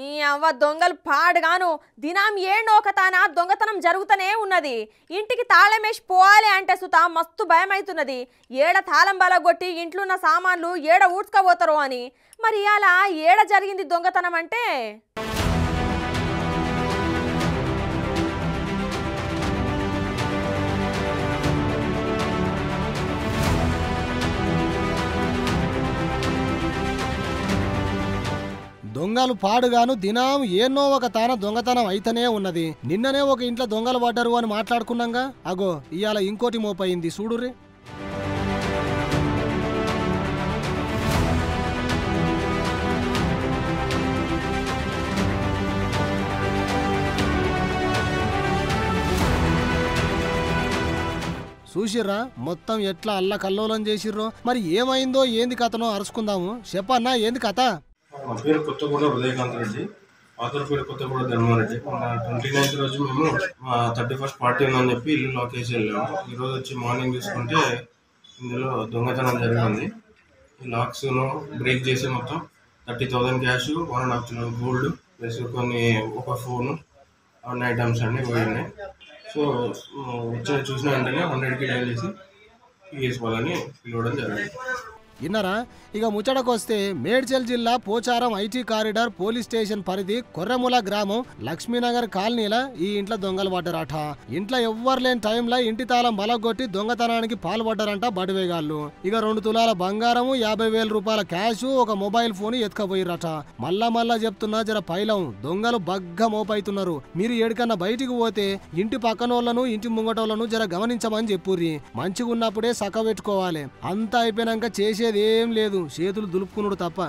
ఈ అవ్వ దొంగలు పాడుగాను దినం ఏడో ఒక తాన దొంగతనం జరుగుతూనే ఉన్నది. ఇంటికి తాళమేసి పోవాలి అంటే సుతా మస్తు భయమైతున్నది. ఏడ తాళం బలగొట్టి ఇంట్లోన్న సామాన్లు ఏడ ఊడ్చుకపోతారో అని. మరి అలా ఏడ జరిగింది దొంగతనం అంటే దొంగలు పాడుగాను దినం ఏన్నో ఒక తాన దొంగతనం అయితేనే ఉన్నది. నిన్ననే ఒక ఇంట్లో దొంగలు పడ్డారు అని మాట్లాడుకున్నాగా, అగో ఇవాళ ఇంకోటి మోపయింది చూడుర్రి. చూసిర్రా మొత్తం ఎట్లా అల్లకల్లోలం చేసిర్రో. మరి ఏమైందో ఏంది కథనో అరుచుకుందాము. చెప్పన్నా ఏంది కథ? మా పేరు కొత్తగూడ ఉదయకాంత్ రెడ్డి, ఫాదర్ పేరు కొత్తగూడ ధర్మారెడ్డి. మన 29th రోజు మేము మా 31st పార్టీ ఉందని చెప్పి ఇల్లు లాక్ వేసి వెళ్ళాము. ఈరోజు వచ్చి మార్నింగ్ చూసుకుంటే ఇందులో దొంగతనం జరిగింది. ఈ లాక్స్ను బ్రేక్ చేసి మొత్తం 30,000 క్యాష్, 1.5 kg గోల్డ్ ప్లస్ ఒక ఫోను అన్ని ఐటమ్స్ అన్నీ పోయినాయి. సో చూసిన వెంటనే 100కి డైల్ చేసి వేసుకోవాలని పిలవడం జరిగింది. విన్నారా? ఇక ముచ్చటకొస్తే మేడ్చల్ జిల్లా Pocharam IT corridor police station పరిధి కొర్రెముల గ్రామం లక్ష్మీనగర్ కాలనీల ఈ ఇంట్లో దొంగలు పడ్డారట. ఇంట్లో ఎవ్వరు లేని టైంలో ఇంటి తాళం బలగొట్టి దొంగతనానికి పాల్పడ్డారంట బడివేగాళ్ళు. ఇక 2 తులాల బంగారము, 50,000 రూపాయల క్యాష్, ఒక మొబైల్ ఫోన్ ఎత్తుకపోయిరట. మళ్ళా చెప్తున్నా జర పైలం దొంగలు బగ్గ మోపైతున్నారు. మీరు ఏడికన్నా బయటికి పోతే ఇంటి పక్కనోళ్లను ఇంటి ముంగటోళ్లను జర గమనించమని చెప్పుర్రి. మంచిగా ఉన్నప్పుడే సక్క పెట్టుకోవాలి. అంతా అయిపోయినాక చేసేది ఏం లేదు, చేతులు దులుపుకునుడు తప్ప.